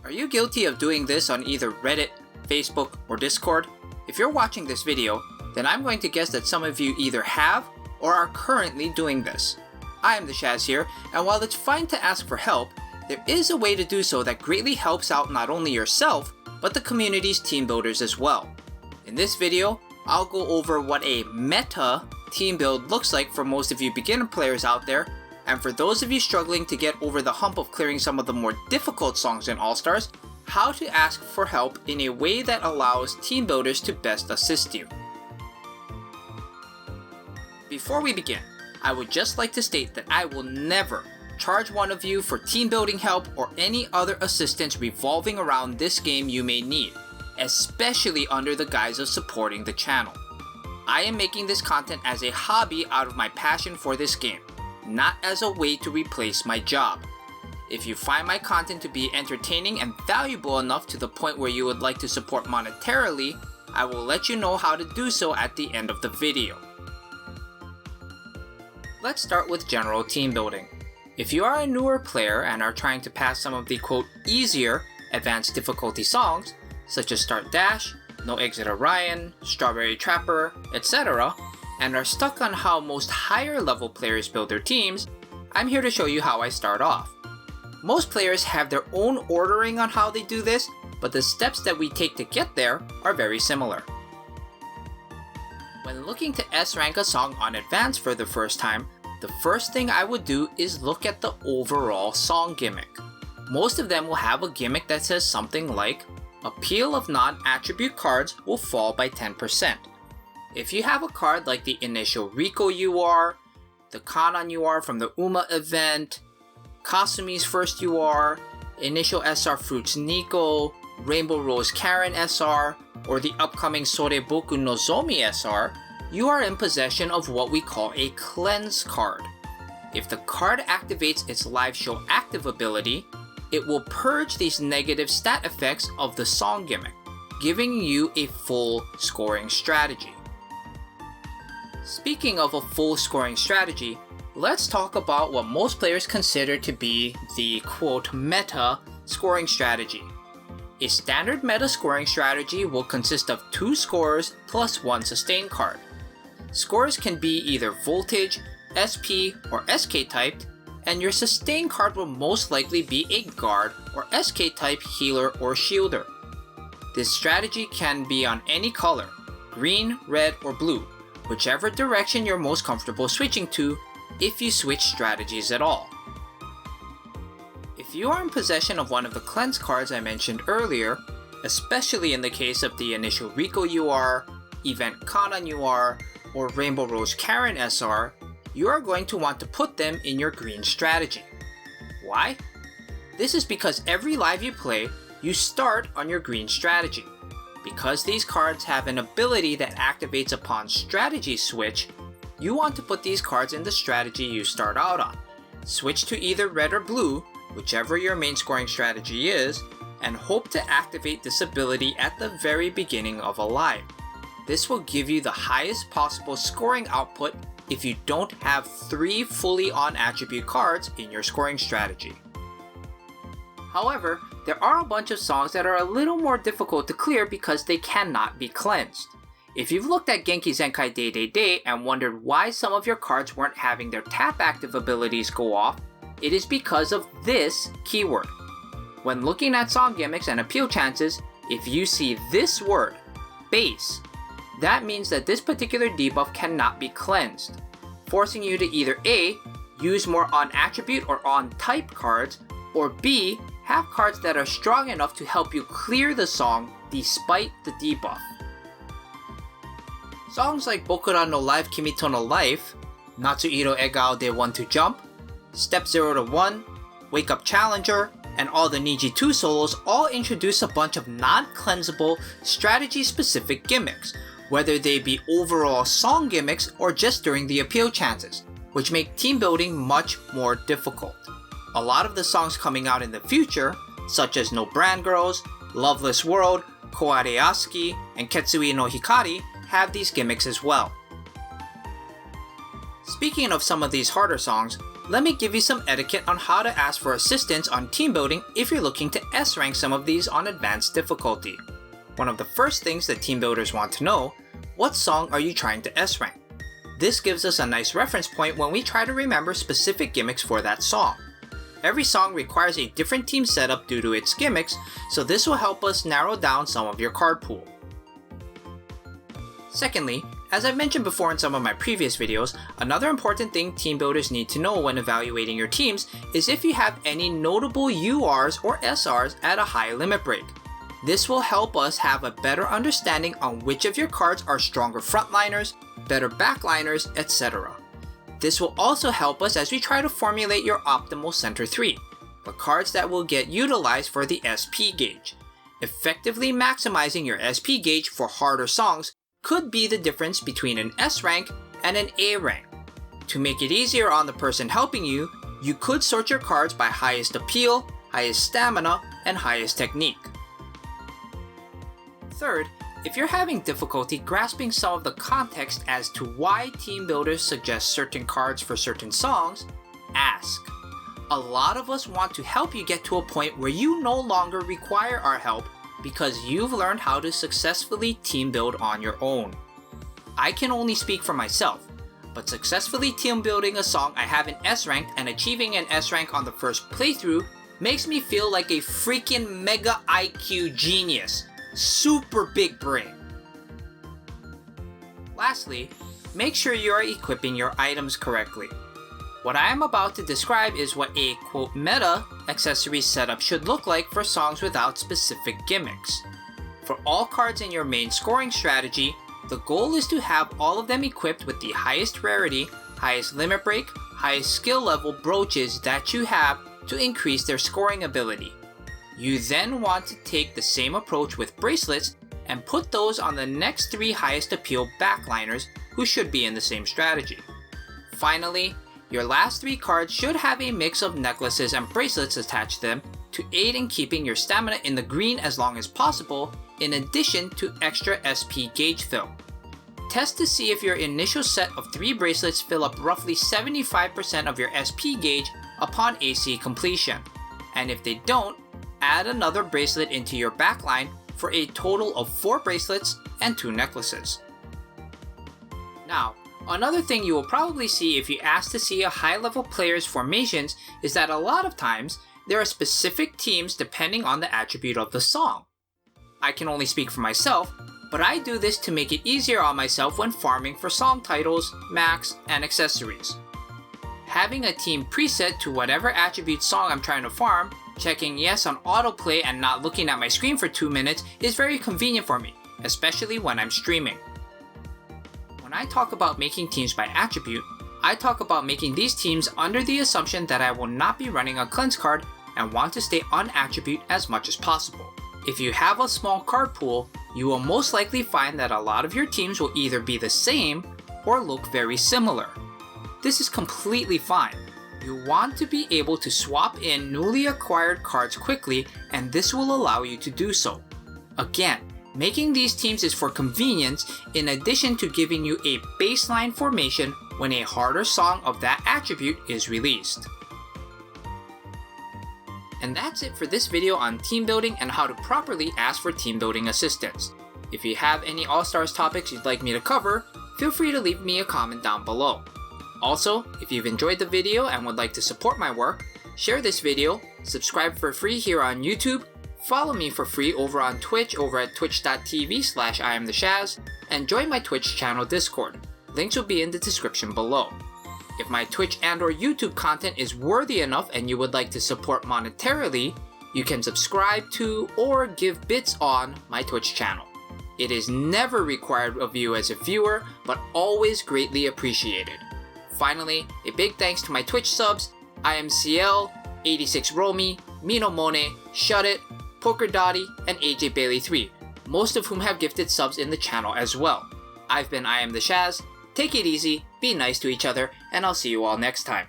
Are you guilty of doing this on either Reddit, Facebook, or Discord? If you're watching this video, then I'm going to guess that some of you either have or are currently doing this. I am the Shaz here, and while it's fine to ask for help, there is a way to do so that greatly helps out not only yourself, but the community's team builders as well. In this video, I'll go over what a meta team build looks like for most of you beginner players out there, and for those of you struggling to get over the hump of clearing some of the more difficult songs in All-Stars, how to ask for help in a way that allows team builders to best assist you. Before we begin, I would just like to state that I will never charge one of you for team building help or any other assistance revolving around this game you may need, especially under the guise of supporting the channel. I am making this content as a hobby out of my passion for this game, not as a way to replace my job. If you find my content to be entertaining and valuable enough to the point where you would like to support monetarily, I will let you know how to do so at the end of the video. Let's start with general team building. If you are a newer player and are trying to pass some of the quote easier advanced difficulty songs, such as Start Dash, No Exit Orion, Strawberry Trapper, etc., and are stuck on how most higher level players build their teams, I'm here to show you how I start off. Most players have their own ordering on how they do this, but the steps that we take to get there are very similar. When looking to S-rank a song on Advanced for the first time, the first thing I would do is look at the overall song gimmick. Most of them will have a gimmick that says something like, appeal of non-attribute cards will fall by 10%. If you have a card like the initial Rico UR, the Kanan UR from the UMA event, Kasumi's first UR, initial SR Fruits Nico, Rainbow Rose Karen SR, or the upcoming Soreboku Nozomi SR, you are in possession of what we call a cleanse card. If the card activates its live show active ability, it will purge these negative stat effects of the song gimmick, giving you a full scoring strategy. Speaking of a full scoring strategy, let's talk about what most players consider to be the quote meta scoring strategy. A standard meta scoring strategy will consist of 2 scorers plus 1 sustain card. Scorers can be either voltage, SP, or SK typed, and your sustain card will most likely be a guard or SK type healer or shielder. This strategy can be on any color, green, red, or blue, whichever direction you're most comfortable switching to if you switch strategies at all. If you are in possession of one of the cleanse cards I mentioned earlier, especially in the case of the initial Rico UR, Event Kanan UR, or Rainbow Rose Karen SR, you are going to want to put them in your green strategy. Why? This is because every live you play, you start on your green strategy. Because these cards have an ability that activates upon strategy switch, you want to put these cards in the strategy you start out on. Switch to either red or blue, whichever your main scoring strategy is, and hope to activate this ability at the very beginning of a live. This will give you the highest possible scoring output if you don't have 3 fully on attribute cards in your scoring strategy. However, there are a bunch of songs that are a little more difficult to clear because they cannot be cleansed. If you've looked at Genki Zenkai Day Day Day and wondered why some of your cards weren't having their tap active abilities go off, it is because of this keyword. When looking at song gimmicks and appeal chances, if you see this word, base, that means that this particular debuff cannot be cleansed, forcing you to either A, use more on attribute or on type cards, or B, have cards that are strong enough to help you clear the song despite the debuff. Songs like Bokura no Life Kimi to no Life, Natsuhiro Egao de 1 to Jump, Step 0 to 1, Wake Up Challenger, and all the Niji 2 solos all introduce a bunch of non-cleansable, strategy-specific gimmicks, whether they be overall song gimmicks or just during the appeal chances, which make team building much more difficult. A lot of the songs coming out in the future, such as No Brand Girls, Loveless World, Koare Asuki, and Ketsui no Hikari, have these gimmicks as well. Speaking of some of these harder songs, let me give you some etiquette on how to ask for assistance on team building if you're looking to S-rank some of these on advanced difficulty. One of the first things that team builders want to know, what song are you trying to S-rank? This gives us a nice reference point when we try to remember specific gimmicks for that song. Every song requires a different team setup due to its gimmicks, so this will help us narrow down some of your card pool. Secondly, as I've mentioned before in some of my previous videos, another important thing team builders need to know when evaluating your teams is if you have any notable URs or SRs at a high limit break. This will help us have a better understanding on which of your cards are stronger frontliners, better backliners, etc. This will also help us as we try to formulate your optimal center 3, the cards that will get utilized for the SP gauge. Effectively maximizing your SP gauge for harder songs could be the difference between an S rank and an A rank. To make it easier on the person helping you, you could sort your cards by highest appeal, highest stamina, and highest technique. Third, if you're having difficulty grasping some of the context as to why team builders suggest certain cards for certain songs, ask. A lot of us want to help you get to a point where you no longer require our help because you've learned how to successfully team build on your own. I can only speak for myself, but successfully team building a song I have an S rank and achieving an S rank on the first playthrough makes me feel like a freaking mega IQ genius. Super big brain. Lastly, make sure you are equipping your items correctly. What I am about to describe is what a quote meta accessory setup should look like for songs without specific gimmicks. For all cards in your main scoring strategy, the goal is to have all of them equipped with the highest rarity, highest limit break, highest skill level brooches that you have to increase their scoring ability. You then want to take the same approach with bracelets and put those on the next 3 highest appeal backliners who should be in the same strategy. Finally, your last 3 cards should have a mix of necklaces and bracelets attached to them to aid in keeping your stamina in the green as long as possible, in addition to extra SP gauge fill. Test to see if your initial set of 3 bracelets fill up roughly 75% of your SP gauge upon AC completion, and if they don't, add another bracelet into your backline for a total of 4 bracelets and 2 necklaces. Now, another thing you will probably see if you ask to see a high-level player's formations is that a lot of times there are specific teams depending on the attribute of the song. I can only speak for myself, but I do this to make it easier on myself when farming for song titles, max, and accessories. Having a team preset to whatever attribute song I'm trying to farm, checking yes on autoplay and not looking at my screen for 2 minutes is very convenient for me, especially when I'm streaming. When I talk about making teams by attribute, I talk about making these teams under the assumption that I will not be running a cleanse card and want to stay on attribute as much as possible. If you have a small card pool, you will most likely find that a lot of your teams will either be the same or look very similar. This is completely fine. You want to be able to swap in newly acquired cards quickly, and this will allow you to do so. Again, making these teams is for convenience in addition to giving you a baseline formation when a harder song of that attribute is released. And that's it for this video on team building and how to properly ask for team building assistance. If you have any All-Stars topics you'd like me to cover, feel free to leave me a comment down below. Also, if you've enjoyed the video and would like to support my work, share this video, subscribe for free here on YouTube, follow me for free over on Twitch over at twitch.tv/IamTheShaz, and join my Twitch channel Discord. Links will be in the description below. If my Twitch and or YouTube content is worthy enough and you would like to support monetarily, you can subscribe to or give bits on my Twitch channel. It is never required of you as a viewer, but always greatly appreciated. Finally, a big thanks to my Twitch subs, IamCL, 86Romy, Minomone, Shut-It, PokerDotty, and AJ Bailey 3, most of whom have gifted subs in the channel as well. I've been IamTheShaz, take it easy, be nice to each other, and I'll see you all next time.